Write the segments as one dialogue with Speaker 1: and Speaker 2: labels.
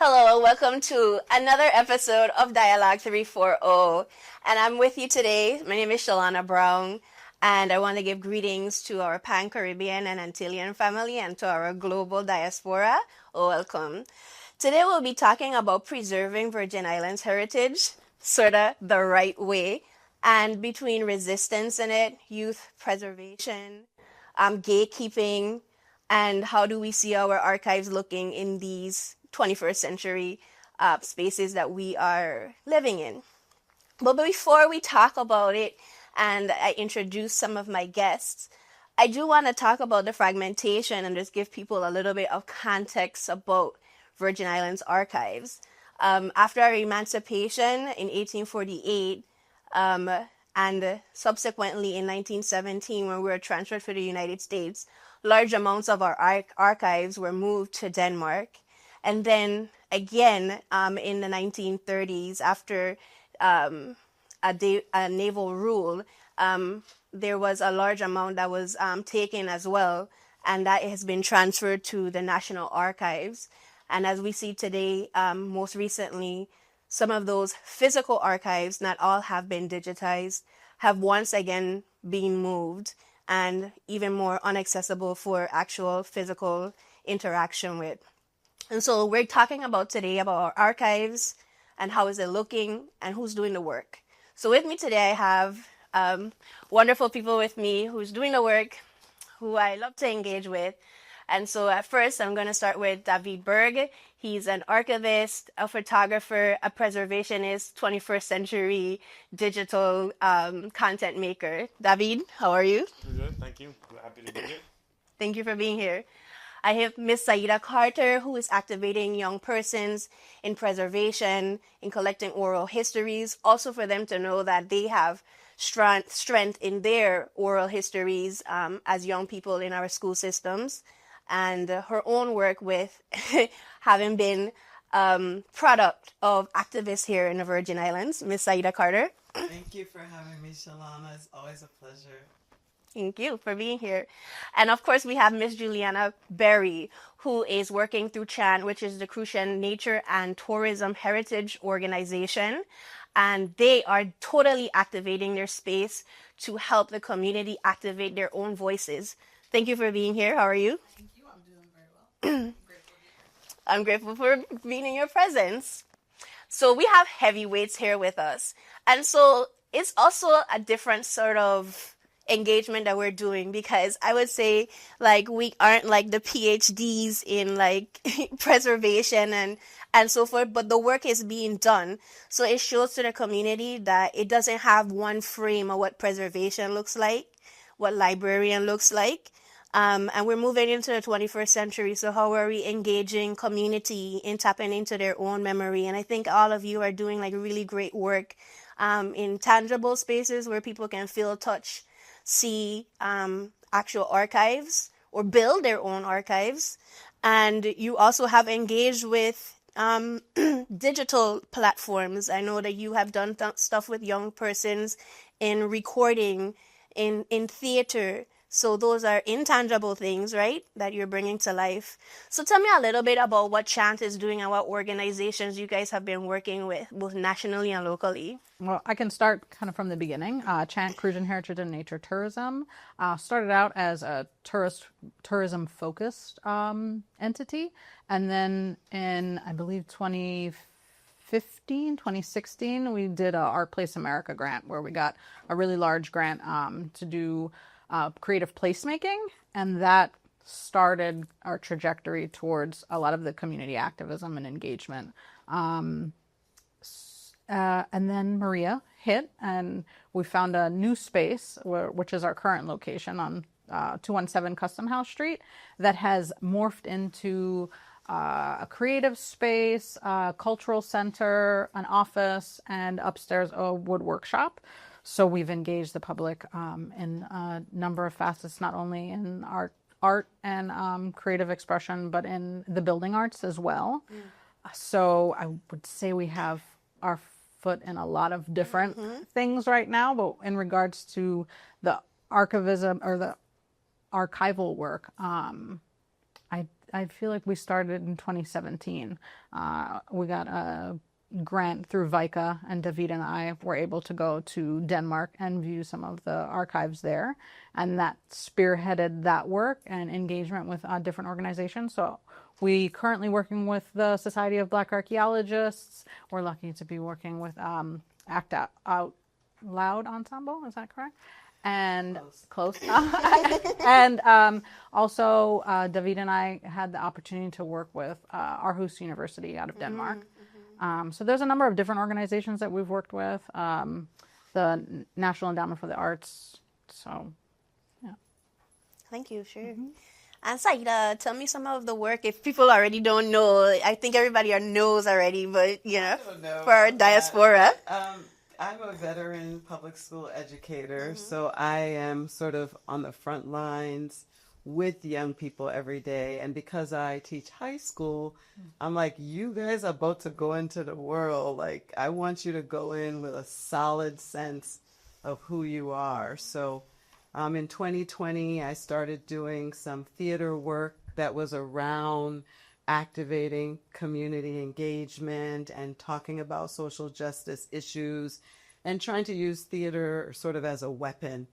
Speaker 1: Hello, welcome to another episode of Dialogue 340. And I'm with you today. My name is Chalana Brown, and I want to give greetings to our Pan-Caribbean and Antillean family and to our global diaspora. Welcome. Today we'll be talking about preserving Virgin Islands heritage, sort of the right way, and between resistance in it, youth preservation, gatekeeping, and how do we see our archives looking in these 21st century spaces that we are living in. But before we talk about it and I introduce some of my guests, I do want to talk about the fragmentation and just give people a little bit of context about Virgin Islands archives. After our emancipation in 1848, and subsequently in 1917 when we were transferred to the United States, large amounts of our archives were moved to Denmark. And then again, in the 1930s, after a naval rule, there was a large amount that was taken as well, and that has been transferred to the National Archives. And as we see today, most recently, some of those physical archives, not all have been digitized, have once again been moved and even more inaccessible for actual physical interaction with. And so we're talking about today about our archives and how is it looking and who's doing the work. So with me today, I have wonderful people with me who's doing the work, who I love to engage with. And so at first, I'm going to start with David Berg. He's an archivist, a photographer, a preservationist, 21st century digital content maker. David, how are you?
Speaker 2: I'm good, thank you. I'm happy to be here.
Speaker 1: Thank you for being here. I have Miss Sayeeda Carter, who is activating young persons in preservation, in collecting oral histories, also for them to know that they have strength in their oral histories as young people in our school systems, and her own work with having been product of activists here in the Virgin Islands. Miss Sayeeda Carter.
Speaker 3: Thank you for having me, Chalana. It's always a pleasure.
Speaker 1: Thank you for being here. And of course, we have Miss Juliana Berry, who is working through CHAN, which is the Crucian Nature and Tourism Heritage Organization. And they are totally activating their space to help the community activate their own voices. Thank you for being here. How are you?
Speaker 3: Thank you. I'm doing very well.
Speaker 1: I'm grateful for being in your presence. So we have heavyweights here with us. And so it's also a different sort of engagement that we're doing, because I would say like we aren't like the PhDs in like preservation and so forth, but the work is being done. So it shows to the community that it doesn't have one frame of what preservation looks like, what librarian looks like. And we're moving into the 21st century. So how are we engaging community in tapping into their own memory? And I think all of you are doing like really great work in tangible spaces where people can feel, touch, see actual archives or build their own archives. And you also have engaged with digital platforms. I know that you have done stuff with young persons in recording, in theater. So those are intangible things, right, that you're bringing to life. So tell me a little bit about what Chant is doing and what organizations you guys have been working with, both nationally and locally.
Speaker 4: Well, I can start kind of from the beginning. Chant Crucian Heritage and Nature Tourism started out as a tourism-focused entity. And then in, I believe, 2016, we did a Art Place America grant where we got a really large grant to do creative placemaking, and that started our trajectory towards a lot of the community activism and engagement. And then Maria hit, and we found a new space, which is our current location on 217 Custom House Street, that has morphed into a creative space, a cultural center, an office, and upstairs a wood workshop. So we've engaged the public in a number of facets, not only in art and creative expression, but in the building arts as well. So I would say we have our foot in a lot of different things right now, but in regards to the archivism or the archival work, I feel like we started in 2017. We got a grant through VICA, and David and I were able to go to Denmark and view some of the archives there. And that spearheaded that work and engagement with different organizations. So we currently working with the Society of Black Archaeologists. We're lucky to be working with Act Out Loud Ensemble. Is that correct? And close. And also, David and I had the opportunity to work with Aarhus University out of Denmark. So there's a number of different organizations that we've worked with. The National Endowment for the Arts. So, yeah.
Speaker 1: Thank you. Sure. And Sayeeda, tell me some of the work. If people already don't know, I think everybody knows already, but for our diaspora.
Speaker 3: I'm a veteran public school educator, so I am sort of on the front lines with young people every day. And because I teach high school, I'm like, you guys are about to go into the world. Like, I want you to go in with a solid sense of who you are. So in 2020, I started doing some theater work that was around activating community engagement and talking about social justice issues and trying to use theater sort of as a weapon,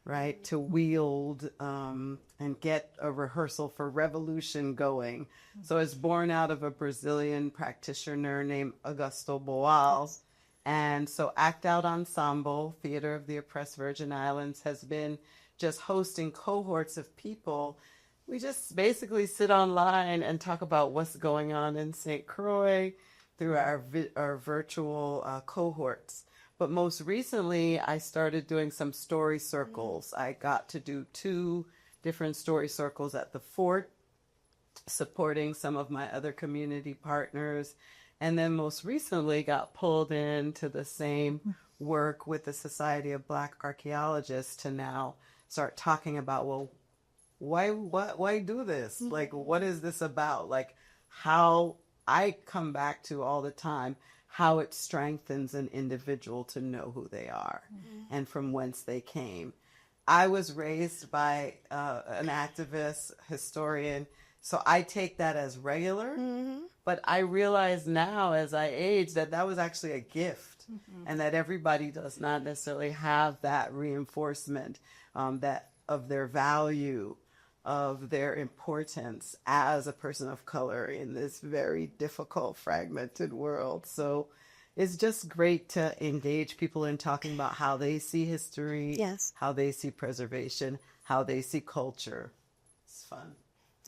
Speaker 3: right, to wield and get a rehearsal for revolution going. So it's born out of a Brazilian practitioner named Augusto Boal. And so Act Out Ensemble, Theater of the Oppressed Virgin Islands, has been just hosting cohorts of people. We just basically sit online and talk about what's going on in St. Croix through our virtual cohorts. But most recently, I started doing some story circles. I got to do 2 different story circles at the fort, supporting some of my other community partners. And then most recently got pulled into the same work with the Society of Black Archaeologists to now start talking about, well, why do this? Like, what is this about? Like, how I come back to all the time, how it strengthens an individual to know who they are and from whence they came. I was raised by an activist, historian, so I take that as regular. But I realize now as I age that that was actually a gift and that everybody does not necessarily have that reinforcement that of their value, of their importance as a person of color in this very difficult, fragmented world. So it's just great to engage people in talking about how they see history, how they see preservation, how they see culture. It's fun.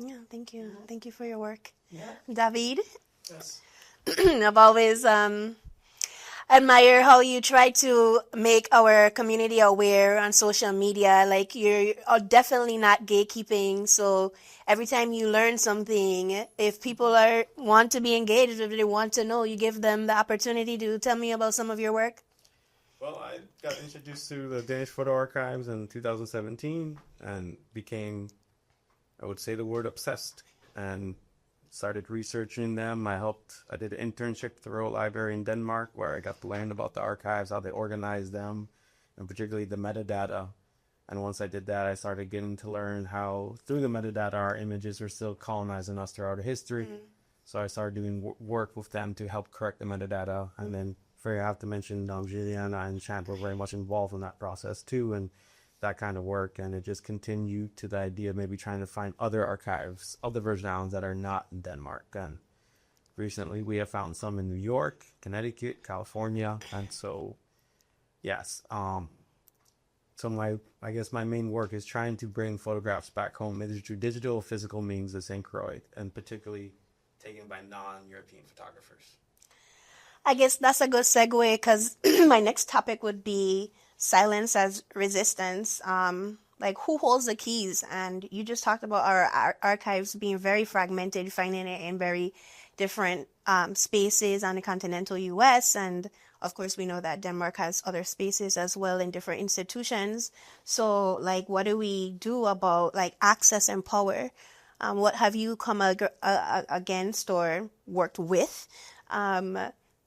Speaker 1: Yeah, thank you. Thank you for your work.
Speaker 3: Yeah.
Speaker 1: David?
Speaker 2: Yes.
Speaker 1: I've always admire how you try to make our community aware on social media. Like, you're definitely not gatekeeping. So every time you learn something, if people want to be engaged, if they want to know, you give them the opportunity to tell me about some of your work.
Speaker 2: Well, I got introduced to the Danish photo archives in 2017 and became, I would say the word, obsessed, and started researching them. I did an internship at the Royal Library in Denmark where I got to learn about the archives, how they organize them, and particularly the metadata. And once I did that, I started getting to learn how, through the metadata, our images are still colonizing us throughout our history. So I started doing work with them to help correct the metadata. And then, I have to mention, Juliana and Chant were very much involved in that process too, and that kind of work. And it just continued to the idea of maybe trying to find other archives of the Virgin Islands that are not in Denmark. And recently we have found some in New York, Connecticut, California. And so, yes. So I guess my main work is trying to bring photographs back home, either through digital or physical means of St. Croix, and particularly taken by non-European photographers.
Speaker 1: I guess that's a good segue, because my next topic would be silence as resistance. Like, who holds the keys? And you just talked about our archives being very fragmented, finding it in very different spaces on the continental U.S. And of course, we know that Denmark has other spaces as well in different institutions. So, like, what do we do about, like, access and power? What have you come against or worked with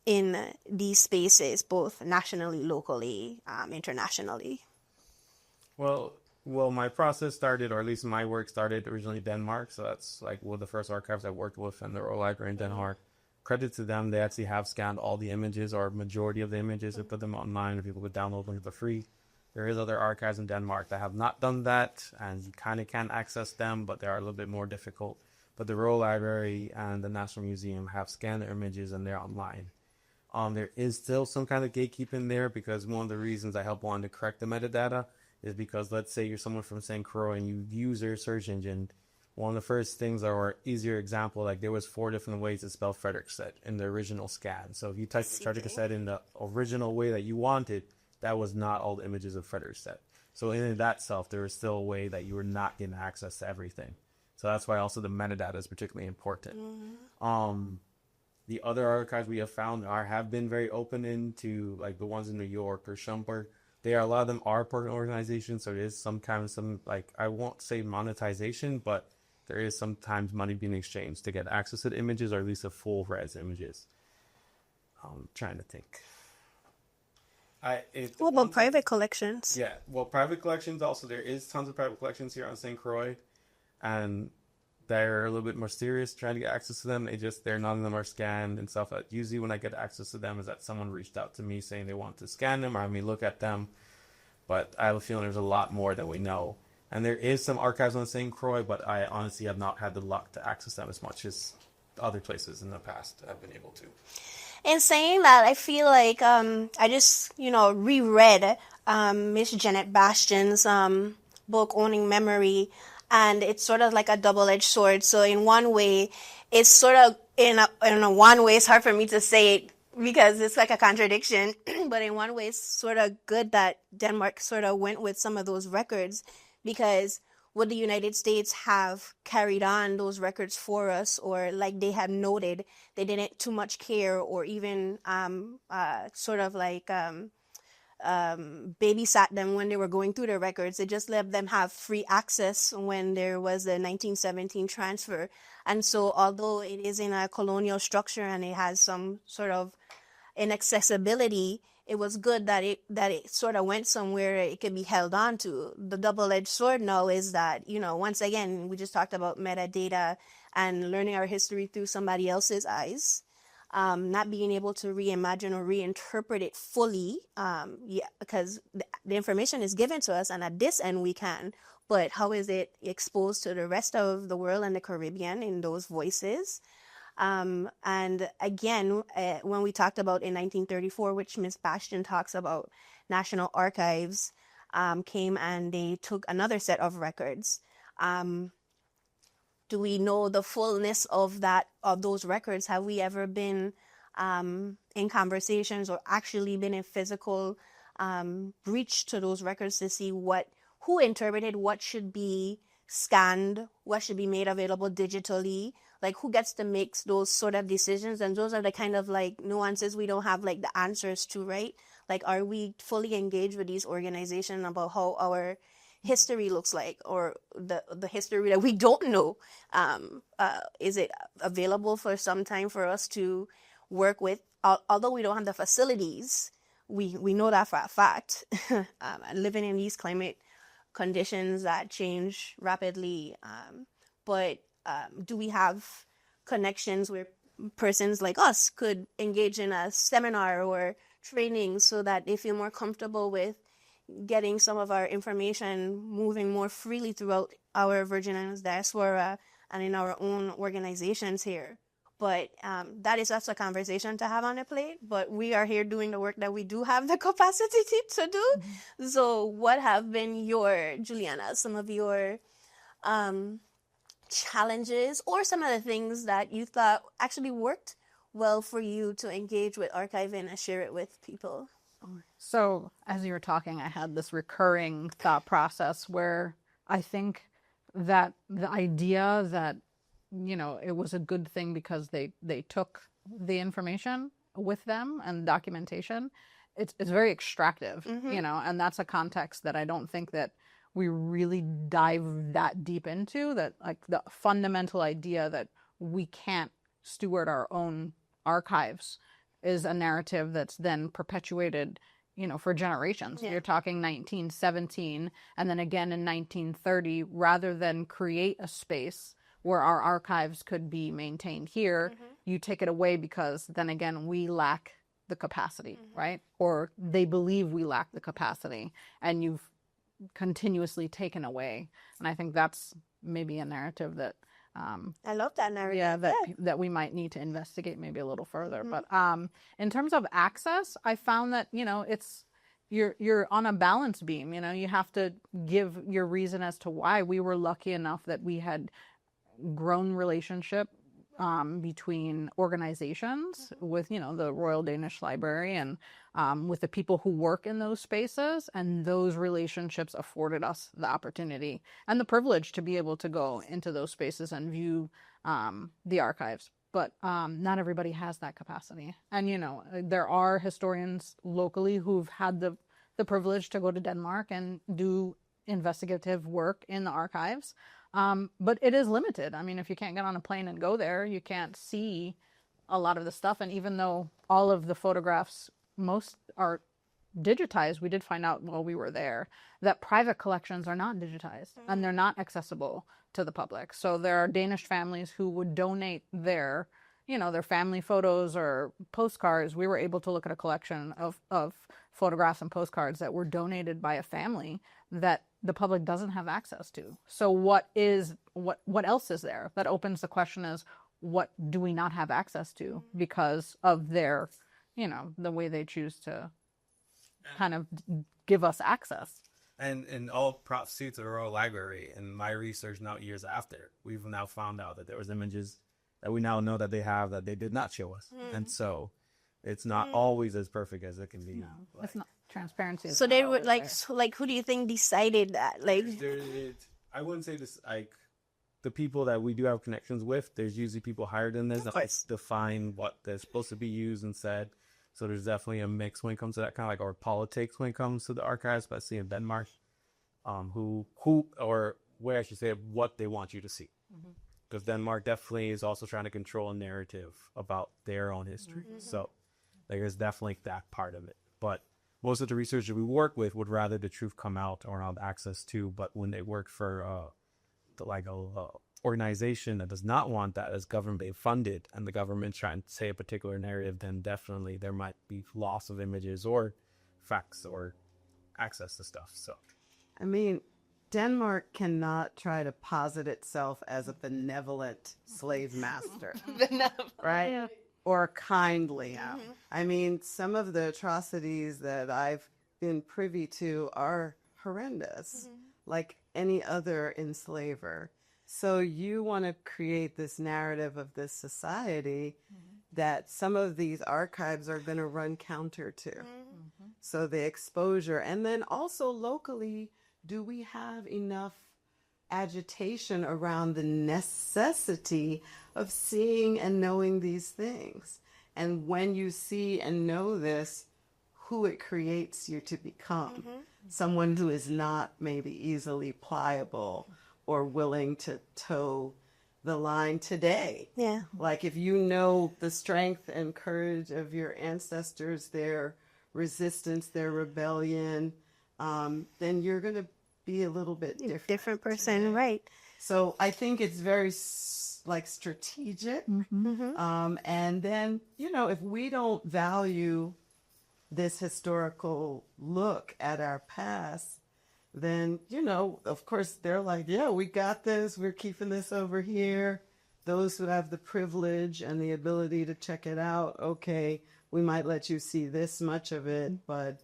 Speaker 1: in these spaces, both nationally, locally, internationally?
Speaker 2: Well, Well, my process started, or at least my work started originally in Denmark. So that's like one of the first archives I worked with in the Royal Library in Denmark. Credit to them, they actually have scanned all the images or majority of the images and put them online and people could download them for free. There is other archives in Denmark that have not done that, and you kind of can access them, but they are a little bit more difficult. But the Royal Library and the National Museum have scanned their images and they're online. There is still some kind of gatekeeping there because one of the reasons I help wanting to correct the metadata is because let's say you're someone from St. Croix and you use their search engine. One of the first things or easier example, like there was 4 different ways to spell Frederickset in the original scan. So if you typed Frederickset in the original way that you wanted, that was not all the images of Frederickset. So in that self, there was still a way that you were not getting access to everything. So that's why also the metadata is particularly important. The other archives we have found have been very open into like the ones in New York or Schomburg. A lot of them are partner organizations, so there is sometimes some like I won't say monetization, but there is sometimes money being exchanged to get access to the images or at least the full res images. I'm trying to think.
Speaker 1: What about private collections?
Speaker 2: Yeah, well, private collections also, there is tons of private collections here on St. Croix, and they're a little bit more serious trying to get access to them. None of them are scanned and stuff. Usually when I get access to them is that someone reached out to me saying they want to scan them or have me look at them. But I have a feeling there's a lot more that we know. And there is some archives on St. Croix, but I honestly have not had the luck to access them as much as other places in the past have been able to.
Speaker 1: In saying that, I feel like I just, reread Miss Janet Bastian's book, Owning Memory, and it's sort of like a double-edged sword. So in one way, it's sort of, in a one way, it's hard for me to say it because it's like a contradiction, but in one way, it's sort of good that Denmark sort of went with some of those records because would the United States have carried on those records for us, or like they had noted, they didn't too much care or even sort of like babysat them when they were going through their records. They just let them have free access when there was the 1917 transfer. And so although it is in a colonial structure and it has some sort of inaccessibility, it was good that it sort of went somewhere it could be held on to. The double-edged sword now is that, once again, we just talked about metadata and learning our history through somebody else's eyes. Not being able to reimagine or reinterpret it fully, because the information is given to us, and at this end we can. But how is it exposed to the rest of the world and the Caribbean in those voices? And again, when we talked about in 1934, which Ms. Bastian talks about, National Archives came and they took another set of records. Do we know the fullness of those records? Have we ever been in conversations or actually been in physical breach to those records to see who interpreted what should be scanned, what should be made available digitally, like who gets to make those sort of decisions? And those are the kind of like nuances we don't have like the answers to, right? Like, are we fully engaged with these organizations about how our history looks like, or the history that we don't know? Is it available for some time for us to work with? Although we don't have the facilities, we know that for a fact. Living in these climate conditions that change rapidly, but do we have connections where persons like us could engage in a seminar or training so that they feel more comfortable with getting some of our information moving more freely throughout our Virgin Islands diaspora and in our own organizations here? But that is just a conversation to have on a plate. But we are here doing the work that we do have the capacity to do. Mm-hmm. So what have been Juliana, some of your challenges or some of the things that you thought actually worked well for you to engage with archiving and share it with people?
Speaker 4: So as you were talking, I had this recurring thought process where I think that the idea that, it was a good thing because they took the information with them and documentation, it's very extractive,
Speaker 1: Mm-hmm.
Speaker 4: And that's a context that I don't think that we really dive that deep into, that like the fundamental idea that we can't steward our own archives is a narrative that's then perpetuated for generations.
Speaker 1: Yeah.
Speaker 4: You're talking 1917 and then again in 1930, rather than create a space where our archives could be maintained here, you take it away because then again, we lack the capacity, right? Or they believe we lack the capacity, and you've continuously taken away. And I think that's maybe a narrative that
Speaker 1: I love that narrative.
Speaker 4: yeah, that we might need to investigate maybe a little further.
Speaker 1: Mm-hmm.
Speaker 4: But in terms of access, I found that it's you're on a balance beam. You have to give your reason as to why. We were lucky enough that we had grown relationship between organizations with the Royal Danish Library and with the people who work in those spaces, and those relationships afforded us the opportunity and the privilege to be able to go into those spaces and view the archives. But not everybody has that capacity, and there are historians locally who've had the privilege to go to Denmark and do investigative work in the archives. But it is limited. I mean, if you can't get on a plane and go there, you can't see a lot of the stuff. And even though all of the photographs, most are digitized, we did find out while we were there that private collections are not digitized and they're not accessible to the public. So there are Danish families who would donate their family photos or postcards. We were able to look at a collection of photographs and postcards that were donated by a family that the public doesn't have access to. So what else is there? That opens the question is, what do we not have access to because of their, the way they choose to kind of give us access?
Speaker 2: And all props to the Royal Library. In my research now, years after, we've now found out that there was images that we now know that they have that they did not show us. And so it's not always as perfect as it can be.
Speaker 4: No, it's not. Transparency is
Speaker 1: So they
Speaker 4: not
Speaker 1: would
Speaker 4: always there.
Speaker 1: who do you think decided that? Like,
Speaker 2: I wouldn't say this, like, the people that we do have connections with, there's usually people hired in this that define what they're supposed to be used and said. So there's definitely a mix when it comes to that kind of or politics when it comes to the archives, especially in Denmark, who or where I should say what they want you to see. Because Denmark definitely is also trying to control a narrative about their own history. So there's definitely that part of it. But most of the researchers we work with would rather the truth come out or have access to. But when they work for a organization that does not want that as government funded, and the government's trying to say a particular narrative, then definitely there might be loss of images or facts or access to stuff. So,
Speaker 3: I mean, Denmark cannot try to posit itself as a benevolent slave master, right?
Speaker 1: Yeah.
Speaker 3: Or kindly. I mean, some of the atrocities that I've been privy to are horrendous, like any other enslaver. So you want to create this narrative of this society that some of these archives are going to run counter to. So the exposure, and then also locally, do we have enough agitation around the necessity of seeing and knowing these things? And when you see and know this, who it creates you to become, someone who is not maybe easily pliable or willing to toe the line today.
Speaker 1: Yeah.
Speaker 3: Like if you know the strength and courage of your ancestors, their resistance, their rebellion, then you're going to be a little bit different
Speaker 1: person,
Speaker 3: today.
Speaker 1: right?
Speaker 3: So I think it's very strategic. And then, if we don't value this historical look at our past, then, of course, they're like, yeah, we got this. We're keeping this over here. Those who have the privilege and the ability to check it out, okay, we might let you see this much of it, but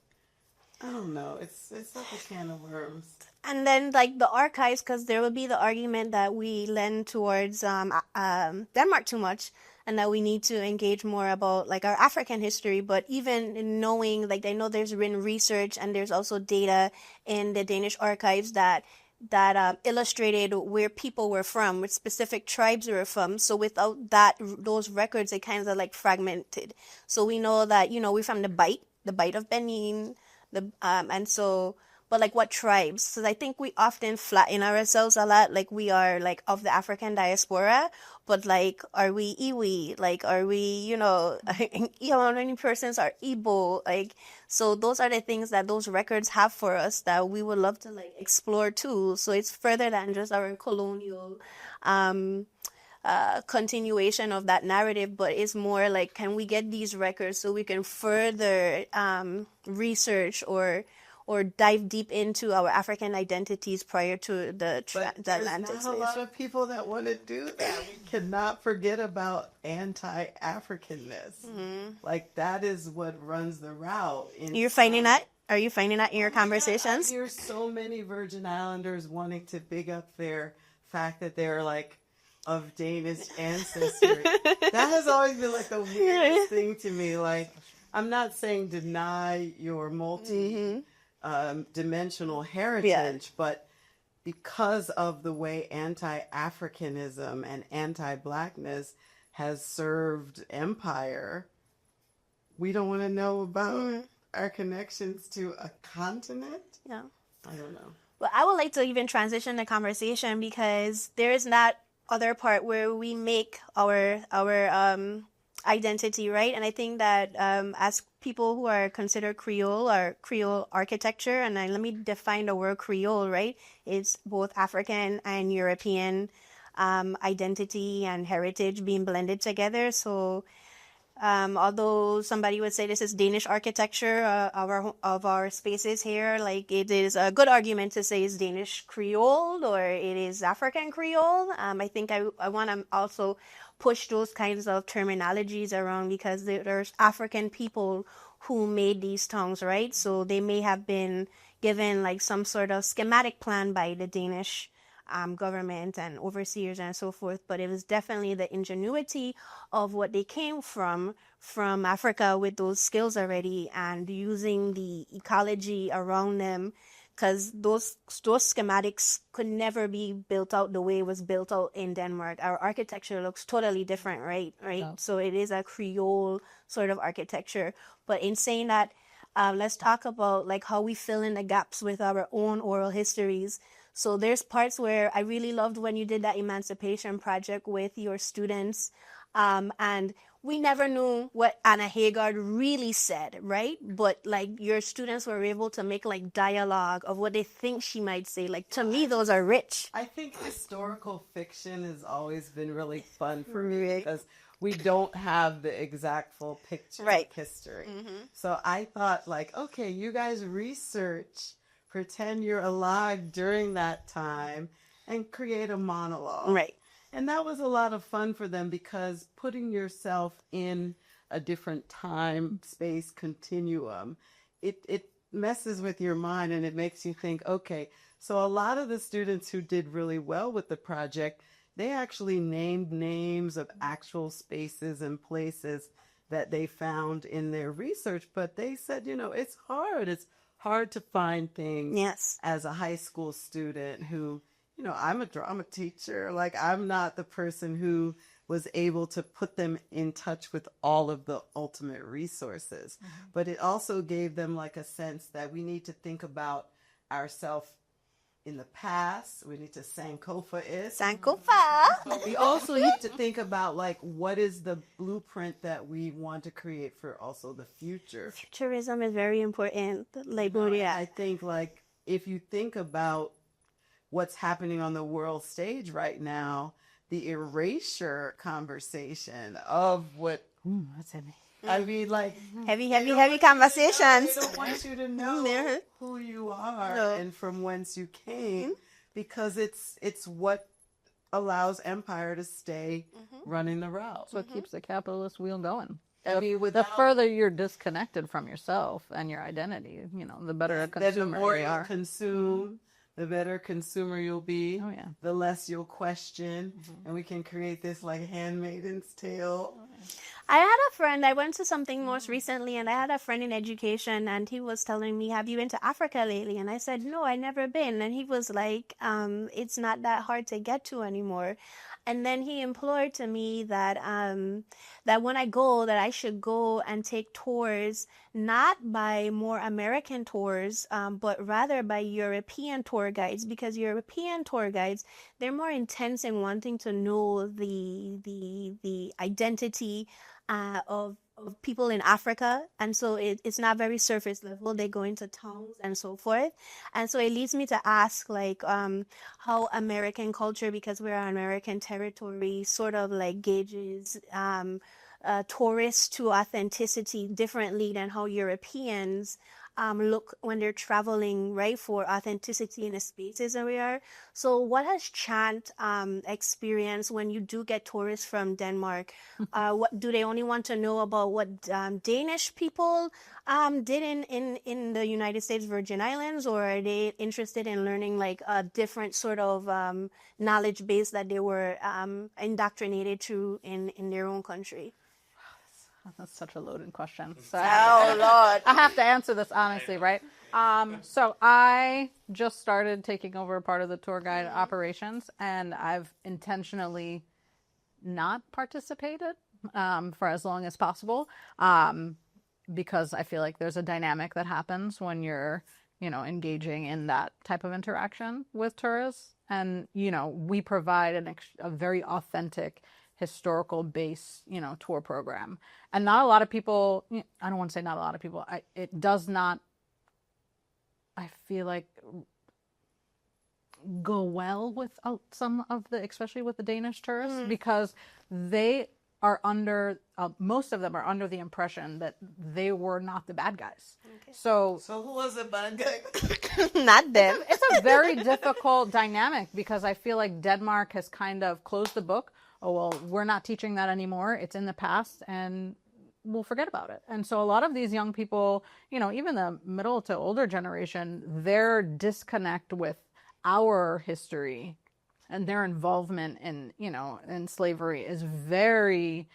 Speaker 3: I don't know. It's like a can of worms.
Speaker 1: And then, like, the archives, because there will be the argument that we lend towards Denmark too much, and that we need to engage more about, like, our African history. But even in knowing, like, I know there's been research and there's also data in the Danish archives that illustrated where people were from, which specific tribes were from. So without those records, it kind of like fragmented. So we know that, we're from the Bight of Benin, and so but like what tribes. So I think we often flatten ourselves a lot, like we are like of the African diaspora, but like are we Iwi? Like are we, how many persons are Igbo? Like, so those are the things that those records have for us that we would love to like explore too. So it's further than just our colonial continuation of that narrative, but it's more like, can we get these records so we can further research or dive deep into our African identities prior to the
Speaker 3: But
Speaker 1: Atlantic
Speaker 3: there's not a lot of people that want to do that. We cannot forget about anti-Africanness. Like that is what runs the route.
Speaker 1: You're finding that? Are you finding that in your conversations?
Speaker 3: I hear so many Virgin Islanders wanting to big up their fact that they're like of Danish ancestry. That has always been like the weirdest thing to me. Like, I'm not saying deny your dimensional heritage, but because of the way anti-Africanism and anti-Blackness has served empire, we don't want to know about our connections to a continent.
Speaker 1: Yeah.
Speaker 3: I don't know.
Speaker 1: Well, I would like to even transition the conversation because there is that other part where we make our identity, right? And I think that as people who are considered Creole or Creole architecture, and let me define the word Creole, right? It's both African and European identity and heritage being blended together. So although somebody would say this is Danish architecture of our spaces here, like it is a good argument to say it's Danish Creole or it is African Creole. I think I want to also push those kinds of terminologies around because there's African people who made these tongues, right? So they may have been given like some sort of schematic plan by the Danish government and overseers and so forth, but it was definitely the ingenuity of what they came from Africa with those skills already and using the ecology around them, because those schematics could never be built out the way it was built out in Denmark. Our architecture looks totally different, right?
Speaker 4: Yeah.
Speaker 1: So it is a Creole sort of architecture. But in saying that, let's talk about like how we fill in the gaps with our own oral histories. So there's parts where I really loved when you did that emancipation project with your students. And we never knew what Anna Haggard really said, right? But like your students were able to make like dialogue of what they think she might say. Like to me, those are rich.
Speaker 3: I think historical fiction has always been really fun for me because we don't have the exact full picture of history. So I thought like, okay, you guys research, pretend you're alive during that time and create a monologue.
Speaker 1: Right.
Speaker 3: And that was a lot of fun for them because putting yourself in a different time, space continuum, it messes with your mind and it makes you think, okay, so a lot of the students who did really well with the project, they actually named names of actual spaces and places that they found in their research. But they said, it's hard. It's hard to find things as a high school student who, I'm a drama teacher. Like, I'm not the person who was able to put them in touch with all of the ultimate resources. But it also gave them like a sense that we need to think about ourselves in the past. We need to Sankofa it.
Speaker 1: Sankofa.
Speaker 3: We also need to think about like what is the blueprint that we want to create for also the future.
Speaker 1: Futurism is very important. Like,
Speaker 3: I think like if you think about what's happening on the world stage right now, the erasure conversation of what
Speaker 4: That's heavy.
Speaker 3: I mean, like
Speaker 1: heavy conversations.
Speaker 3: They don't want you to know who you are and from whence you came, because it's what allows empire to stay running the route.
Speaker 4: That's what keeps the capitalist wheel going.
Speaker 3: I mean,
Speaker 4: The further you're disconnected from yourself and your identity, the better a consumer
Speaker 3: the more
Speaker 4: you are.
Speaker 3: consume, the better consumer you'll be.
Speaker 4: Oh, yeah.
Speaker 3: The less you'll question, and we can create this like Handmaid's Tale.
Speaker 1: I had a friend, I went to something most recently, and I had a friend in education, and he was telling me, have you been to Africa lately? And I said, no, I never been. And he was like, it's not that hard to get to anymore. And then he implored to me that that when I go, that I should go and take tours, not by more American tours, but rather by European tour guides, because European tour guides, they're more intense in wanting to know the identity of people in Africa, and so it's not very surface level. They go into towns and so forth, and so it leads me to ask like how American culture, because we're on American territory, sort of like gauges tourists to authenticity differently than how Europeans look when they're traveling, right, for authenticity in the spaces that we are. So what has Chant experienced when you do get tourists from Denmark? What do they only want to know about what Danish people did in the United States Virgin Islands, or are they interested in learning like a different sort of knowledge base that they were indoctrinated to in their own country?
Speaker 4: That's such a loaded question. So
Speaker 1: Oh, Lord.
Speaker 4: I have to answer this honestly, right? So I just started taking over part of the tour guide operations, and I've intentionally not participated for as long as possible, because I feel like there's a dynamic that happens when you're, engaging in that type of interaction with tourists. And, we provide a very authentic historical base, tour program. And not a lot of people, I don't want to say not a lot of people, it does not, I feel like, go well with some of especially with the Danish tourists, because they are most of them are under the impression that they were not the bad guys. Okay. So
Speaker 3: who was the bad guy?
Speaker 1: Not them.
Speaker 4: It's a very difficult dynamic, because I feel like Denmark has kind of closed the book. Oh, well, we're not teaching that anymore. It's in the past, and we'll forget about it. And so a lot of these young people, even the middle to older generation, their disconnect with our history and their involvement in slavery is very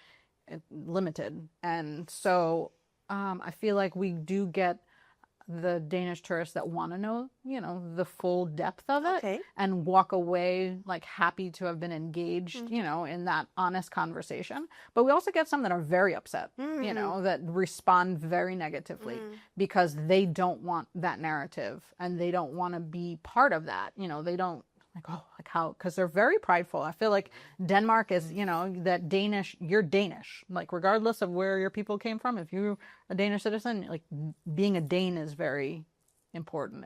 Speaker 4: limited. And so I feel like we do get the Danish tourists that want to know, the full depth of it,
Speaker 1: Okay.
Speaker 4: and walk away like happy to have been engaged, in that honest conversation. But we also get some that are very upset, that respond very negatively because they don't want that narrative and they don't want to be part of that. They don't like how, because they're very prideful. I feel like Denmark is, that Danish, you're Danish, like regardless of where your people came from. If you're a Danish citizen, like being a Dane is very important.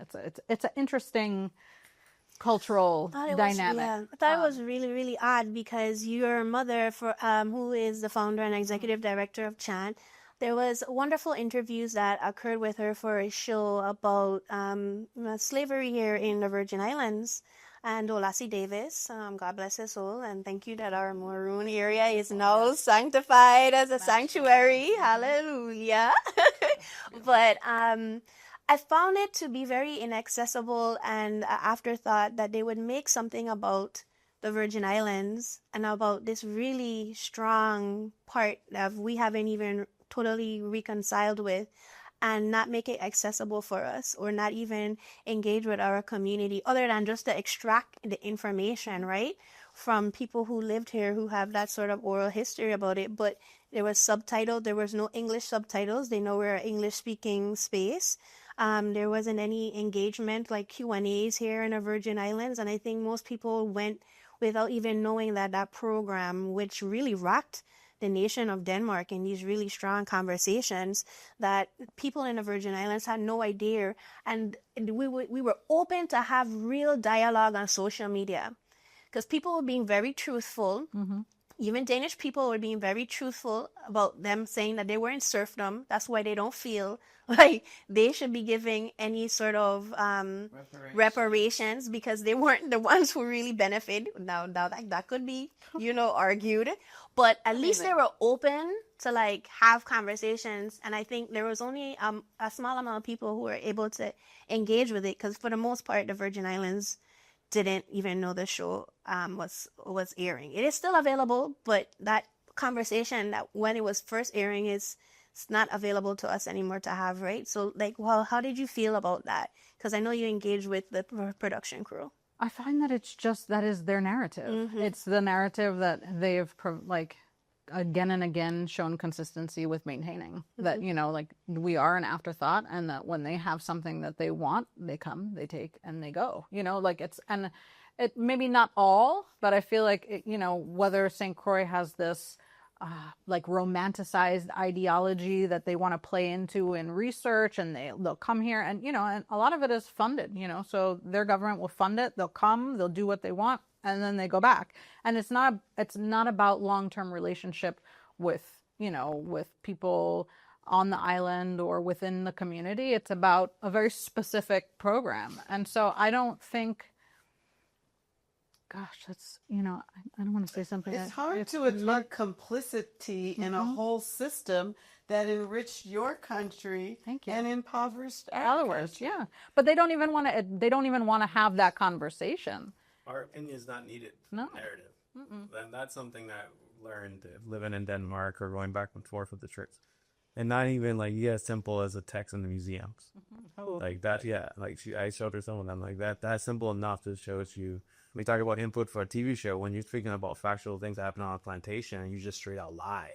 Speaker 4: It's an interesting cultural dynamic.
Speaker 1: I thought it was really, really odd, because your mother, who is the founder and executive director of Chant, there was wonderful interviews that occurred with her for a show about slavery here in the Virgin Islands. And Olasi Davis, God bless his soul, and thank you that our maroon area is now sanctified as a sanctuary. Hallelujah. But I found it to be very inaccessible and afterthought that they would make something about the Virgin Islands and about this really strong part that we haven't even totally reconciled with, and not make it accessible for us, or not even engage with our community, other than just to extract the information, right, from people who lived here, who have that sort of oral history about it. But there was subtitled, there was no English subtitles. They know we're an English-speaking space. There wasn't any engagement like Q&As here in the Virgin Islands, and I think most people went without even knowing that program, which really rocked the nation of Denmark in these really strong conversations, that people in the Virgin Islands had no idea. And we were open to have real dialogue on social media, because people were being very truthful. Even Danish people were being very truthful about them saying that they were in serfdom. That's why they don't feel like they should be giving any sort of reparations, because they weren't the ones who really benefited. Now that could be, argued. But at least they were open to like have conversations. And I think there was only a small amount of people who were able to engage with it, because for the most part, the Virgin Islands didn't even know the show was airing. It is still available, but that conversation that when it was first airing it's not available to us anymore to have, right? So like, well, how did you feel about that? Because I know you engaged with the production crew.
Speaker 4: I find that it's just that is their narrative. It's the narrative that they've again and again shown consistency with maintaining. That like we are an afterthought, and that when they have something that they want, they come, they take, and they go. Like it maybe not all, but I feel like whether St. Croix has this like romanticized ideology that they want to play into in research, and they'll come here, and and a lot of it is funded, so their government will fund it. They'll come, they'll do what they want, and then they go back. And it's not about long-term relationship with with people on the island or within the community. It's about a very specific program. And so I don't think, gosh, that's, I don't want to say something.
Speaker 3: It's hard to admit complicity in a whole system that enriched your country and impoverished ours.
Speaker 4: Yeah. But they don't even want to have that conversation.
Speaker 2: Our opinion is not needed.
Speaker 4: No.
Speaker 2: Narrative. And that's something that I learned living in Denmark or going back and forth with the trips. And not even like, as simple as a text in the museums. Like that, like I showed her some of them. Like that's simple enough to show you. We talk about input for a TV show. When you're speaking about factual things that happen on a plantation, and you just straight out lie.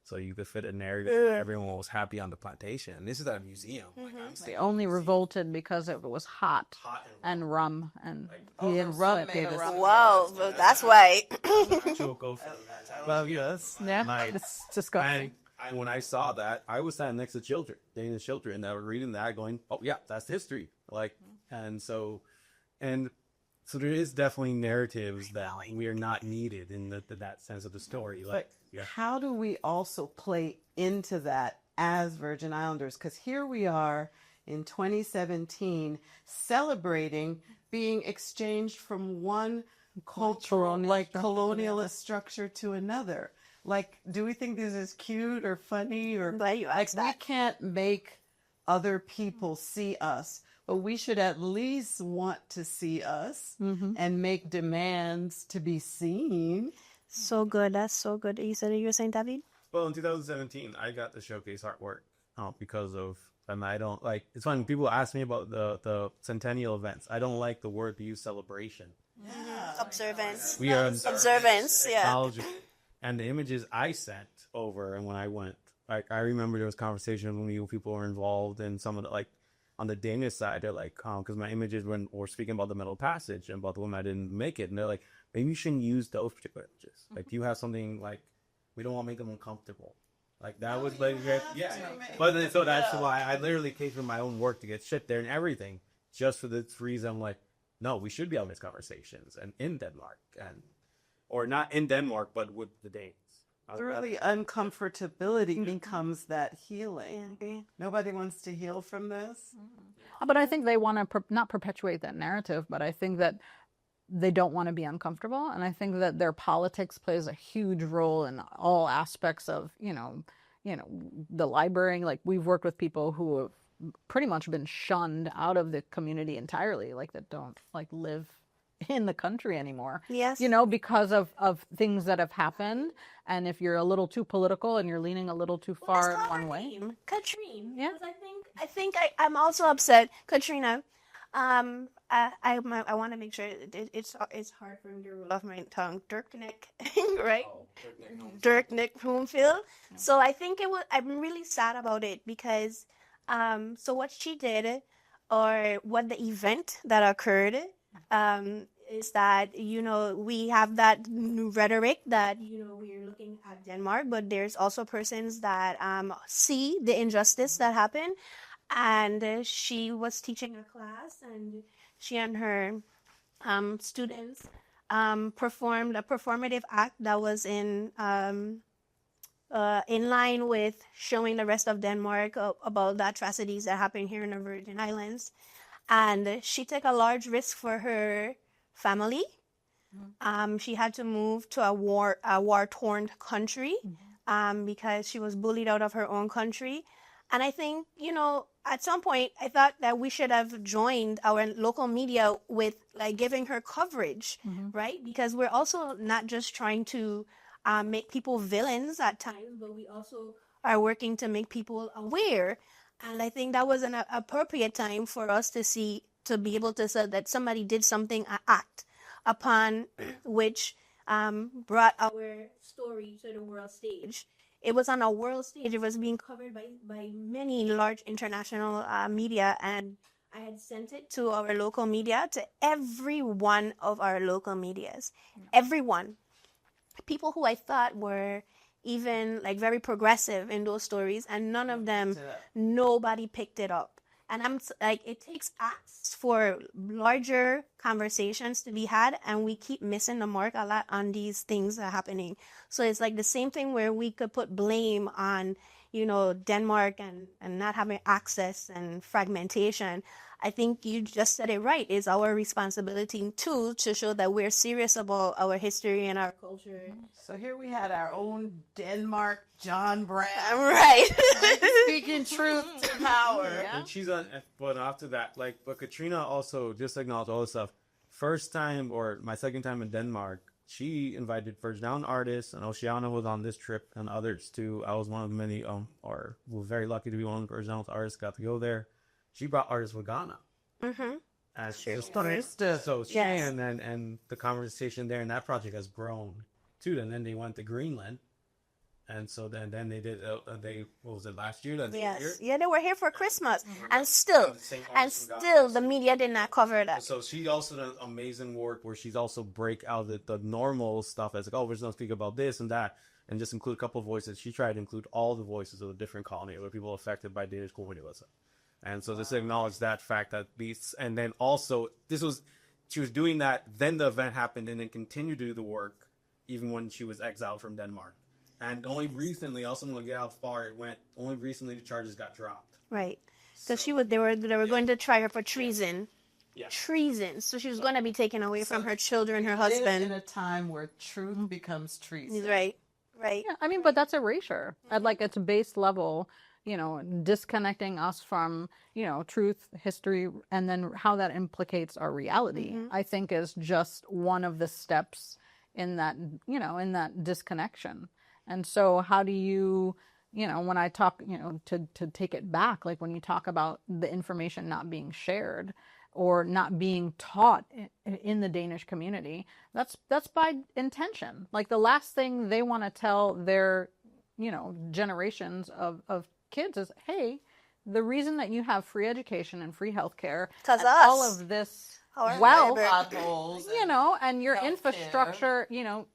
Speaker 2: So you could fit a narrative. Everyone was happy on the plantation. And this is at a museum. Like,
Speaker 4: They only revolted because it was hot and rum. And he didn't rub it.
Speaker 1: Wow, well, that's why.
Speaker 2: Well, yes.
Speaker 4: Yeah, it's disgusting.
Speaker 2: And when I saw that, I was standing next to children, Danish children that were reading that, going, "Oh yeah, that's history." Like, so there is definitely narratives that we are not needed in that sense of the story. Like,
Speaker 3: how do we also play into that as Virgin Islanders? Because here we are in 2017 celebrating being exchanged from one cultural, like colonialist structure to another. Like, do we think this is cute or funny or
Speaker 1: Glad you asked
Speaker 3: we
Speaker 1: that.
Speaker 3: can't make other people see us, but we should at least want to see us and make demands to be seen.
Speaker 1: So good. That's so good. You were saying, David?
Speaker 2: well, in 2017, I got to showcase artwork because of, and I don't like. It's funny. People ask me about the centennial events. I don't like the word to use celebration.
Speaker 1: Observance.
Speaker 2: We are
Speaker 1: Observance, yeah.
Speaker 2: technology. And the images I sent over, and when I went, like, I remember there was conversations when people were involved, and some of the, like, on the Danish side, they're like, because my images were speaking about the Middle Passage and about the woman I didn't make it, and they're like, maybe you shouldn't use those particular images. Like, you have something like, we don't want to make them uncomfortable. Like, that was like, yeah. But then, so that's why I literally came from my own work to get shit there and everything, just for this reason. I'm like, no, we should be having these conversations, and in Denmark, or not in Denmark, but with the Danes.
Speaker 3: Really, uncomfortability becomes that healing.
Speaker 1: Yeah.
Speaker 3: Nobody wants to heal from this.
Speaker 4: But I think they want to not perpetuate that narrative, but I think that they don't want to be uncomfortable. And I think that their politics plays a huge role in all aspects of, the library. Like, we've worked with people who have pretty much been shunned out of the community entirely, like that don't live in the country anymore.
Speaker 1: Yes.
Speaker 4: Because of things that have happened. And if you're a little too political and you're leaning a little too far in one way.
Speaker 1: Katrine.
Speaker 4: Yeah.
Speaker 1: Because I'm also upset. Katrina, I want to make sure it's hard for me to roll off my tongue. Dirk-Nick, right? Dirk-Nick Bloomfield. So I think I'm really sad about it because, so what she did, or what the event that occurred, is that, we have that new rhetoric that, we're looking at Denmark, but there's also persons that see the injustice that happened. And she was teaching a class, and she and her students performed a performative act that was in line with showing the rest of Denmark about the atrocities that happened here in the Virgin Islands. And she took a large risk for her family. She had to move to a war-torn country because she was bullied out of her own country. And I think, at some point, I thought that we should have joined our local media with, giving her coverage, right? Because we're also not just trying to make people villains at times, but we also are working to make people aware. And I think that was an appropriate time for us to see to be able to say that somebody did something, an act upon which brought our story to the world stage. It was on a world stage. It was being covered by many large international media, and I had sent it to our local media, to every one of our local medias. Everyone. People who I thought were even like very progressive in those stories, and none of them, nobody picked it up. And like, it takes acts for larger conversations to be had, and we keep missing the mark a lot on these things that are happening. So it's like the same thing where we could put blame on, Denmark and not having access and fragmentation. I think you just said it right. It's our responsibility too to show that we're serious about our history and our culture.
Speaker 3: So here we had our own Denmark John Brown.
Speaker 1: Right.
Speaker 3: Speaking truth to power.
Speaker 2: And she's on, but after that, but Katrina also just acknowledged all this stuff. First time, or my second time in Denmark, she invited First Down artists, and Oceana was on this trip, and others too. I was one of the many, or was very lucky to be one of the First Down artists, got to go there. She brought artists with Ghana.
Speaker 1: Mm-hmm.
Speaker 2: As
Speaker 3: So
Speaker 2: she, and the conversation there, and that project has grown too. And then they went to Greenland. And so then they did, what was it, last year?
Speaker 1: Yes. Yeah, they were here for Christmas. And still the media did not cover that.
Speaker 2: So she also did amazing work where she's also break out the normal stuff as we're just going to speak about this and that, and just include a couple of voices. She tried to include all the voices of the different colonies or people affected by Danish colonialism. And so just acknowledge that fact that these, and then also she was doing that, then the event happened, and then continued to do the work even when she was exiled from Denmark. And only recently, also I'm going to get how far it went, only recently the charges got dropped.
Speaker 1: Right. Because they were going to try her for treason. Yeah. Treason. So she was going to be taken away from her children, her husband.
Speaker 3: In a time where truth becomes treason.
Speaker 1: Right. Right.
Speaker 4: Yeah, I mean, but that's erasure at its base level. Disconnecting us from, truth, history, and then how that implicates our reality, I think is just one of the steps in that, in that disconnection. And so how do you, when I talk, to take it back, like when you talk about the information not being shared or not being taught in the Danish community, that's by intention. Like the last thing they want to tell their, generations of kids is, hey, the reason that you have free education and free healthcare, and all of this wealth, and your infrastructure,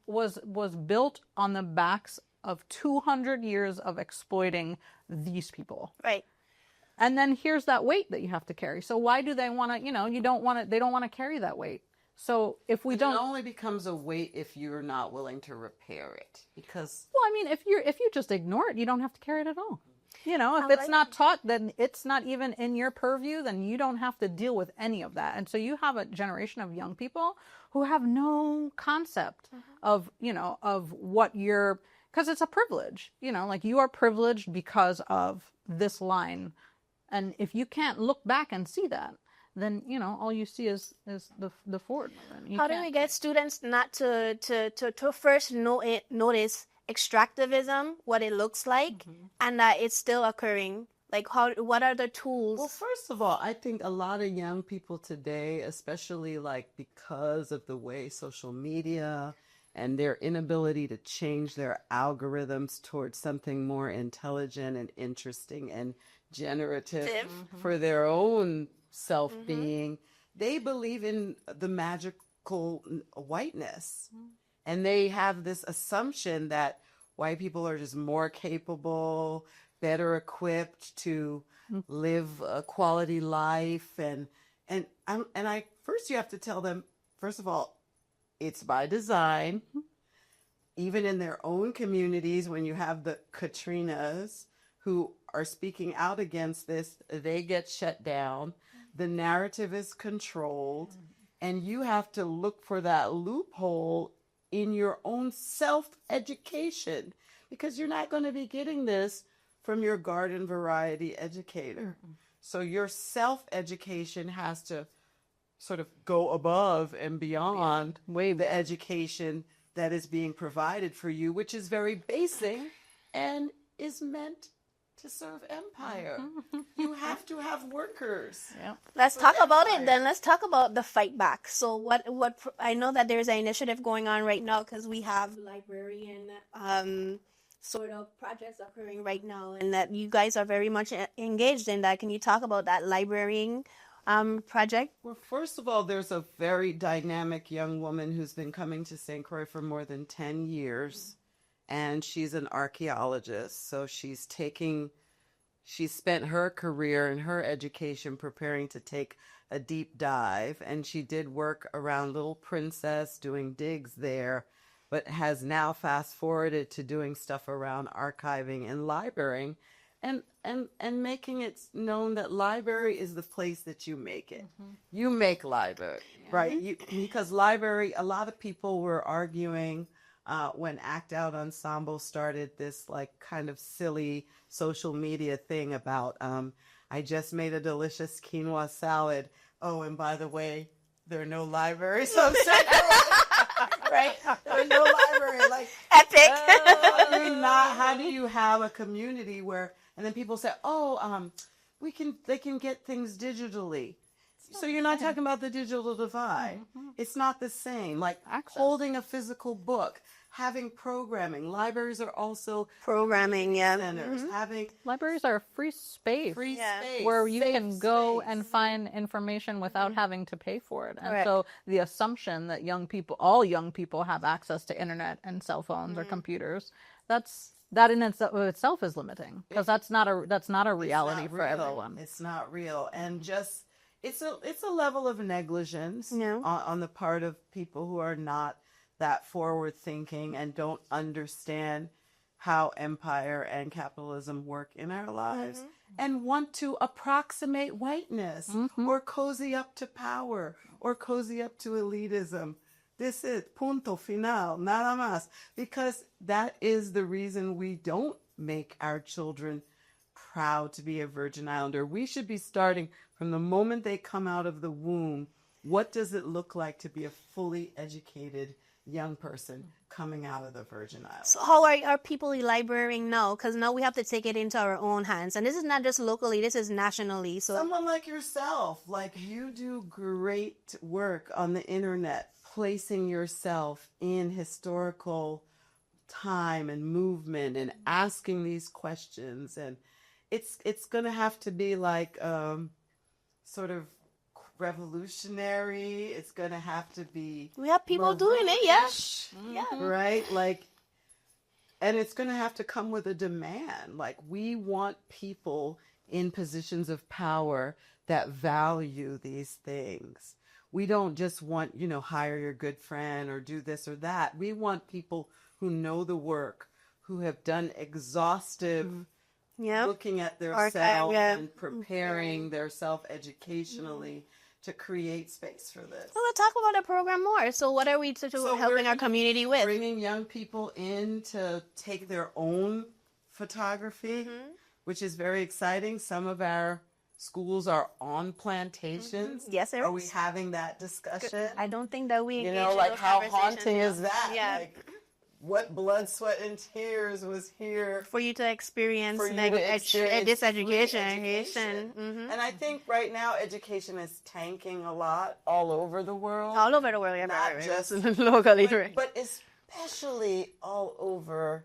Speaker 4: was built on the backs of 200 years of exploiting these people.
Speaker 1: Right.
Speaker 4: And then here's that weight that you have to carry. So why do they want to, they don't want to carry that weight. So if we don't,
Speaker 3: it only becomes a weight if you're not willing to repair it. Because,
Speaker 4: well, I mean, if you just ignore it, you don't have to carry it at all. If it's not taught, then it's not even in your purview, then you don't have to deal with any of that. And so you have a generation of young people who have no concept of, of what because it's a privilege, you are privileged because of this line. And if you can't look back and see that, then, all you see is the forward movement.
Speaker 1: How do we get students not to first notice extractivism, what it looks like, and that it's still occurring? Like, what are the tools?
Speaker 3: Well, first of all, I think a lot of young people today, especially because of the way social media and their inability to change their algorithms towards something more intelligent and interesting and generative for their own self-being, they believe in the magical whiteness. And they have this assumption that white people are just more capable, better equipped to live a quality life. And first you have to tell them, first of all, it's by design. Even in their own communities, when you have the Katrinas who are speaking out against this, they get shut down. The narrative is controlled. And you have to look for that loophole in your own self-education, because you're not going to be getting this from your garden variety educator. So your self-education has to sort of go above and beyond the education that is being provided for you, which is very basic and is meant to serve empire. You have to have workers.
Speaker 4: Yeah.
Speaker 1: Let's talk about it then. Let's talk about the fight back. So I know that there's an initiative going on right now because we have librarian sort of projects occurring right now, and that you guys are very much engaged in that. Can you talk about that librarian project?
Speaker 3: Well, first of all, there's a very dynamic young woman who's been coming to St. Croix for more than 10 years, and she's an archaeologist. So she spent her career and her education preparing to take a deep dive, and she did work around Little Princess doing digs there, but has now fast forwarded to doing stuff around archiving and librarying, and making it known that library is the place that you make it. You make library, right? Because library, a lot of people were arguing when Act Out Ensemble started this like kind of silly social media thing about I just made a delicious quinoa salad. Oh, and by the way, there are no libraries on St. right? There are no library. Like
Speaker 1: Epic.
Speaker 3: how do you have a community where, and then people say, oh, they can get things digitally. So you're not talking about the digital divide. It's not the same. Like holding a physical book, having programming. Libraries are also
Speaker 1: Programming, yeah.
Speaker 3: centers. Having
Speaker 4: Libraries are a free space
Speaker 1: Yeah.
Speaker 3: space
Speaker 4: where you
Speaker 3: safe
Speaker 4: can go
Speaker 3: space.
Speaker 4: and find information without having to pay for it. And
Speaker 1: Correct.
Speaker 4: so the assumption that all young people have access to internet and cell phones or computers, that in itself is limiting, because that's not a reality
Speaker 3: It's
Speaker 4: for
Speaker 3: not real.
Speaker 4: everyone.
Speaker 3: It's not real, and just it's a level of negligence
Speaker 1: Yeah.
Speaker 3: on the part of people who are not that forward thinking and don't understand how empire and capitalism work in our lives, and want to approximate whiteness or cozy up to power or cozy up to elitism. This is punto final, nada más. Because that is the reason we don't make our children proud to be a Virgin Islander. We should be starting from the moment they come out of the womb. What does it look like to be a fully educated young person coming out of the Virgin Islands?
Speaker 1: So how are people librarying now? Because now we have to take it into our own hands. And this is not just locally, this is nationally. So
Speaker 3: Someone like yourself, like you do great work on the internet, placing yourself in historical time and movement and asking these questions. And it's going to have to be like sort of revolutionary. It's going to have to be
Speaker 1: we have people doing it, yes. Yeah.
Speaker 3: right? Like, and it's going to have to come with a demand. Like, we want people in positions of power that value these things. We don't just want, hire your good friend or do this or that. We want people who know the work, who have done exhaustive
Speaker 1: Yeah.
Speaker 3: looking at their
Speaker 1: Archive,
Speaker 3: self
Speaker 1: yeah.
Speaker 3: and preparing their self educationally to create space for this.
Speaker 1: So let's talk about the program more. So what are we helping
Speaker 3: we're
Speaker 1: our community with?
Speaker 3: Bringing young people in to take their own photography, which is very exciting. Some of our schools are on plantations.
Speaker 1: Yes, there
Speaker 3: Are we
Speaker 1: is.
Speaker 3: having that discussion?
Speaker 1: I don't think that we engage in
Speaker 3: like
Speaker 1: those
Speaker 3: how
Speaker 1: conversations
Speaker 3: haunting
Speaker 1: yet.
Speaker 3: is that?
Speaker 1: Yeah.
Speaker 3: Like, what blood, sweat, and tears was here
Speaker 1: For you to experience,
Speaker 3: for you
Speaker 1: like,
Speaker 3: to experience
Speaker 1: this
Speaker 3: free
Speaker 1: education.
Speaker 3: And I think right now education is tanking a lot all over the world.
Speaker 1: All over the world, yeah,
Speaker 3: Not
Speaker 1: right,
Speaker 3: just
Speaker 1: locally.
Speaker 3: but especially all over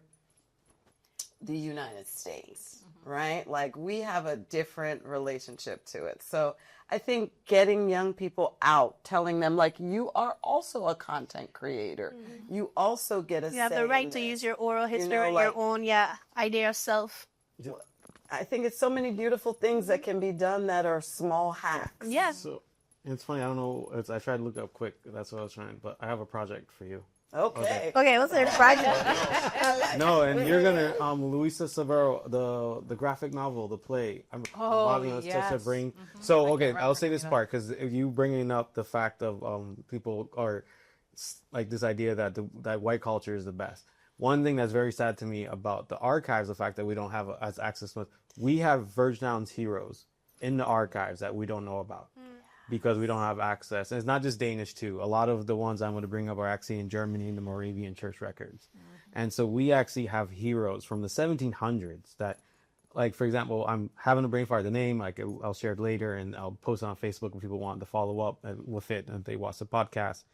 Speaker 3: the United States, right? Like, we have a different relationship to it. So I think getting young people out, telling them, like, you are also a content creator. You also get a
Speaker 1: You have
Speaker 3: say
Speaker 1: the right
Speaker 3: in
Speaker 1: to
Speaker 3: this.
Speaker 1: use your oral history,
Speaker 3: like-
Speaker 1: your own, idea of self.
Speaker 3: I think it's so many beautiful things that can be done that are small hacks.
Speaker 1: Yeah.
Speaker 2: So it's funny. I don't know. I tried to look up quick. That's what I was trying. But I have a project for you.
Speaker 3: Okay.
Speaker 1: Okay, what's the project?
Speaker 2: No, and you're gonna Luisa Severo, the graphic novel, the play. I'm
Speaker 3: yes.
Speaker 2: such a brain. So okay, I'll say this part because you bringing up the fact of people are like this idea that that white culture is the best. One thing that's very sad to me about the archives, the fact that we don't have as access to, we have Virgin Islands heroes in the archives that we don't know about. Because we don't have access. And it's not just Danish, too. A lot of the ones I'm going to bring up are actually in Germany in the Moravian church records. And so we actually have heroes from the 1700s that like, for example, I'm having a brain fart. The name, like, I'll share it later, and I'll post it on Facebook if people want to follow up with it and if they watch the podcast.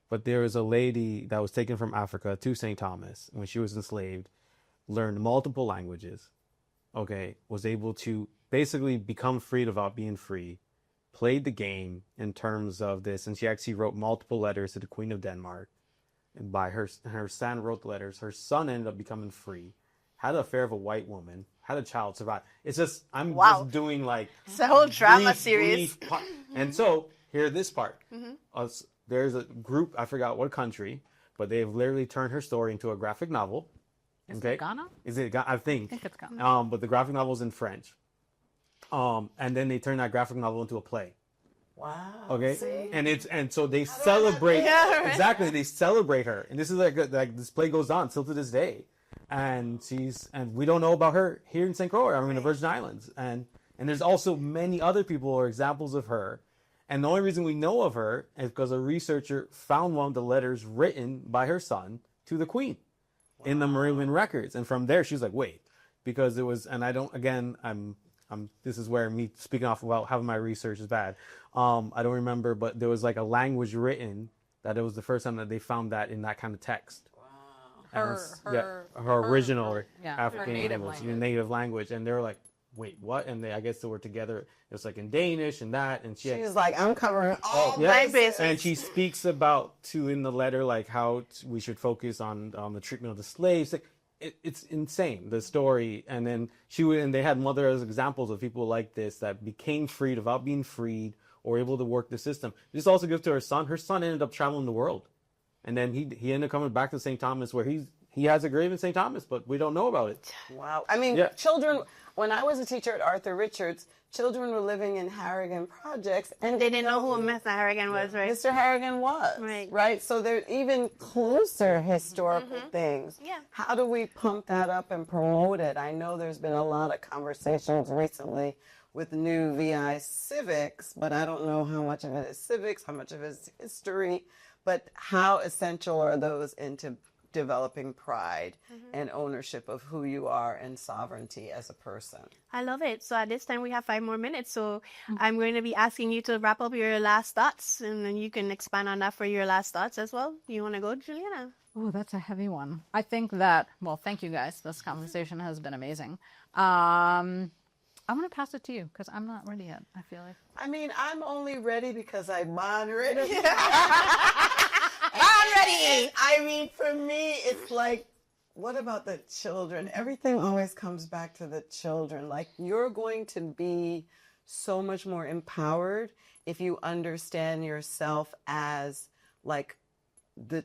Speaker 2: But there was a lady that was taken from Africa to St. Thomas when she was enslaved, learned multiple languages, okay, was able to basically become free without being free, played the game in terms of this, and she actually wrote multiple letters to the Queen of Denmark. And by her son wrote the letters. Her son ended up becoming free, had an affair with a white woman, had a child, survived. It's just, I'm just doing like...
Speaker 1: It's a whole drama series.
Speaker 2: And so, hear this part. There's a group, I forgot what country, but they've literally turned her story into a graphic novel.
Speaker 4: Is it Ghana?
Speaker 2: I think
Speaker 4: it's Ghana.
Speaker 2: But the graphic novel's in French. And then they turn that graphic novel into a play.
Speaker 3: Wow.
Speaker 2: Okay.
Speaker 3: See?
Speaker 2: And so they celebrate. Exactly. They celebrate her. And this is like this play goes on still to this day. And we don't know about her here in St. Croix, the Virgin Islands. And there's also many other people or examples of her. And the only reason we know of her is because a researcher found one of the letters written by her son to the Queen in the Marillion records. And from there, she's like, wait, because it was, and I don't, again, this is where me speaking off about having my research is bad. I don't remember, but there was like a language written that it was the first time that they found that in that kind of text.
Speaker 4: Wow.
Speaker 2: Her original African
Speaker 4: native
Speaker 2: language. And they were like, wait, what? And I guess they were together. It was like in Danish and that. And she
Speaker 3: was like, I'm covering all
Speaker 1: bases.
Speaker 2: And she speaks about, in the letter, like how we should focus on the treatment of the slaves. Like, it's insane, the story. And then and they had other examples of people like this that became freed without being freed or able to work the system. This also gives to her son. Her son ended up traveling the world. And then he ended up coming back to St. Thomas, where he has a grave in St. Thomas, but we don't know about it.
Speaker 3: Wow. I mean, children, when I was a teacher at Arthur Richards, children were living in Harrigan projects, and
Speaker 1: they didn't know who Mr. Harrigan was, right?
Speaker 3: Mr. Harrigan was, right? So they're even closer historical things.
Speaker 1: Yeah.
Speaker 3: How do we pump that up and promote it? I know there's been a lot of conversations recently with new VI civics, but I don't know how much of it is civics, how much of it is history, but how essential are those into developing pride and ownership of who you are and sovereignty as a person.
Speaker 1: I love it. So at this time we have 5 more minutes. So I'm going to be asking you to wrap up your last thoughts, and then you can expand on that for your last thoughts as well. You want to go, Juliana?
Speaker 4: Oh, that's a heavy one. I think that, thank you guys. This conversation has been amazing. I'm going to pass it to you because I'm not ready yet, I feel like.
Speaker 3: I mean, I'm only ready because I moderated.
Speaker 1: Ready.
Speaker 3: I mean, for me, it's like, what about the children? Everything always comes back to the children. Like, you're going to be so much more empowered if you understand yourself as like the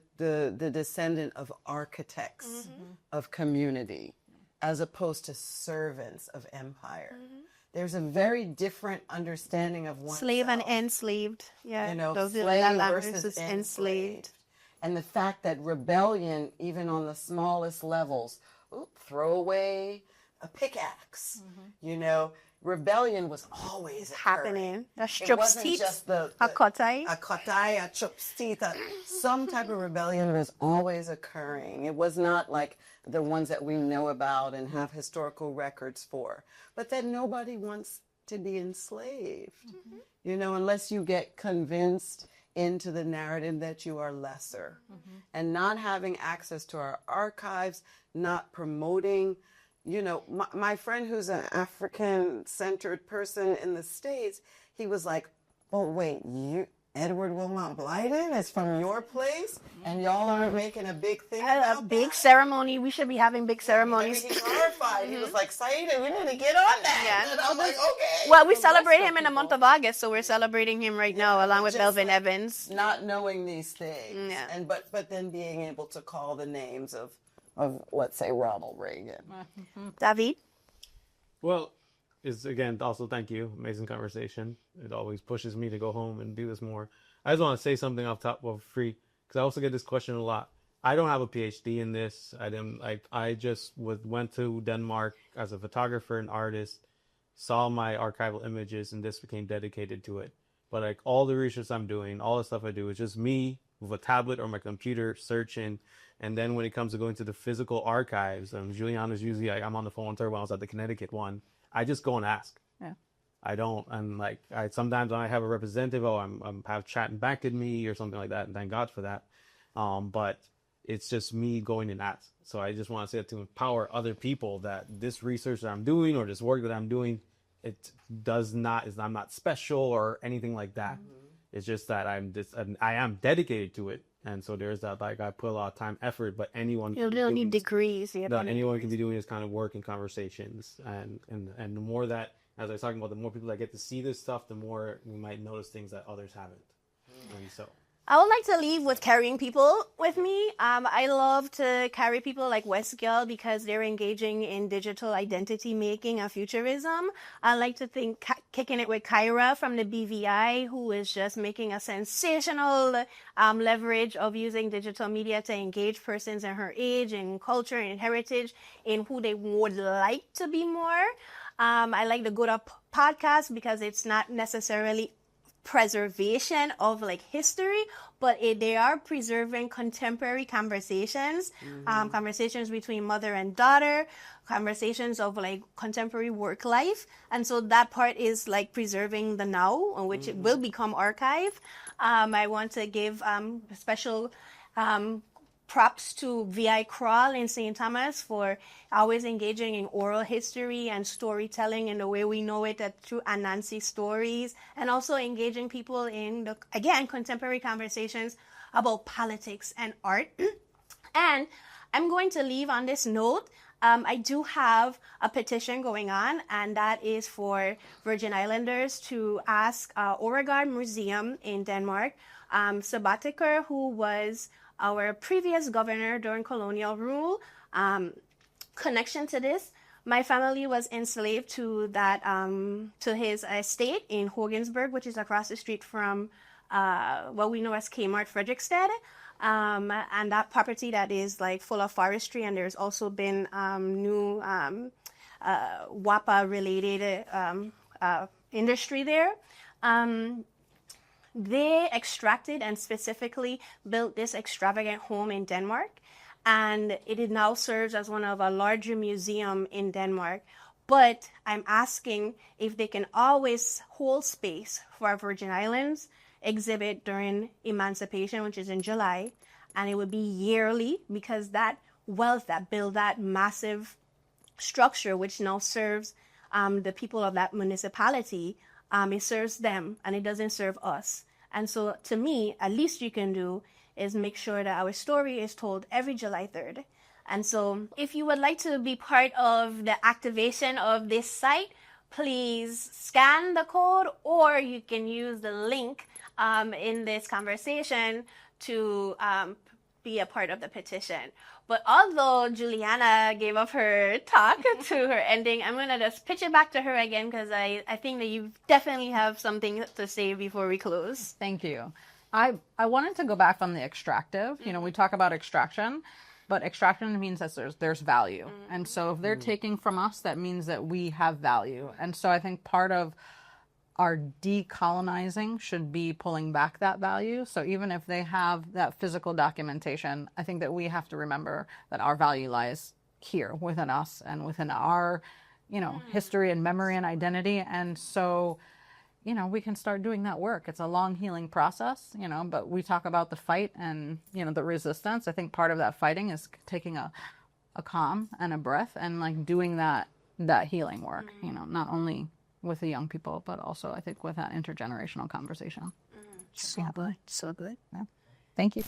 Speaker 3: descendant of architects of community, as opposed to servants of empire. There's a very different understanding of oneself.
Speaker 1: Slave and enslaved. Yeah.
Speaker 3: Slave versus enslaved. And the fact that rebellion, even on the smallest levels, throw away a pickaxe, rebellion was always
Speaker 1: happening.
Speaker 3: It wasn't just a kotai, a chopsteet. Some type of rebellion was always occurring. It was not like the ones that we know about and have historical records for, but that nobody wants to be enslaved, unless you get convinced into the narrative that you are lesser. And not having access to our archives, not promoting, my friend who's an African-centered person in the States, he was like, oh, wait, Edward Wilmot Blyden is from your place, and y'all aren't making a big thing about
Speaker 1: a big ceremony. We should be having big ceremonies.
Speaker 3: He's horrified. He was like, Sayeeda, we need to get on that.
Speaker 1: Yeah.
Speaker 3: And I'm like, okay.
Speaker 1: Well, we celebrate him in the month of August, so we're celebrating him right now, along with Melvin Evans.
Speaker 3: Not knowing these things, but then being able to call the names of let's say Ronald Reagan.
Speaker 1: David?
Speaker 2: Well, again, also thank you. Amazing conversation. It always pushes me to go home and do this more. I just want to say something off top of free, because I also get this question a lot. I don't have a PhD in this. I just went to Denmark as a photographer and artist, saw my archival images, and this became dedicated to it. But like all the research I'm doing, all the stuff I do is just me with a tablet or my computer searching. And then when it comes to going to the physical archives, Juliana's usually, I'm on the phone with her when I was at the Connecticut one. I just go and ask.
Speaker 4: Yeah.
Speaker 2: I don't, and like, sometimes I have a representative, I'm have chatting back at me or something like that, and thank God for that. But it's just me going and ask. So I just want to say that to empower other people that this research that I'm doing or this work that I'm doing, I'm not special or anything like that. It's just that I am dedicated to it. And so there's that, like, I put a lot of time, effort, but anyone...
Speaker 1: You don't need degrees.
Speaker 2: Anyone can be doing this kind of work and conversations. And the more that, as I was talking about, the more people that get to see this stuff, the more we might notice things that others haven't. Maybe so.
Speaker 1: I would like to leave with carrying people with me. I love to carry people like Westgill because they're engaging in digital identity making and futurism. I like to think kicking it with Kyra from the BVI, who is just making a sensational leverage of using digital media to engage persons in her age and culture and heritage in who they would like to be more. I like the Good Up podcast because it's not necessarily preservation of like history, but they are preserving contemporary conversations, conversations between mother and daughter, conversations of like contemporary work life. And so that part is like preserving the now, which it will become archive. I want to give special props to VI Crawl in St. Thomas for always engaging in oral history and storytelling in the way we know it through Anansi stories, and also engaging people in, contemporary conversations about politics and art. And I'm going to leave on this note. I do have a petition going on, and that is for Virgin Islanders to ask Oregon Museum in Denmark, Sabatikar, who was our previous governor during colonial rule. Connection to this, my family was enslaved to that to his estate in Hogansburg, which is across the street from what we know as Kmart Frederiksted, and that property that is like full of forestry, and there's also been new WAPA related industry there. They extracted and specifically built this extravagant home in Denmark, and it now serves as one of a larger museum in Denmark. But I'm asking if they can always hold space for our Virgin Islands exhibit during Emancipation, which is in July, and it would be yearly, because that wealth that built that massive structure, which now serves the people of that municipality, it serves them and it doesn't serve us. And so to me, at least you can do is make sure that our story is told every July 3rd. And so if you would like to be part of the activation of this site, please scan the code, or you can use the link in this conversation to be a part of the petition. But although Juliana gave up her talk to her ending, I'm going to just pitch it back to her again, because I think that you definitely have something to say before we close.
Speaker 4: Thank you. I wanted to go back on the extractive. You know, we talk about extraction, but extraction means that there's value. And so if they're taking from us, that means that we have value. And so I think part of our decolonizing should be pulling back that value. So even if they have that physical documentation, I think that we have to remember that our value lies here within us and within our, history and memory and identity. And so, we can start doing that work. It's a long healing process, but we talk about the fight and, the resistance. I think part of that fighting is taking a calm and a breath and like doing that healing work, not only with the young people, but also I think with that intergenerational conversation.
Speaker 1: So good. So good.
Speaker 4: Yeah. Thank you.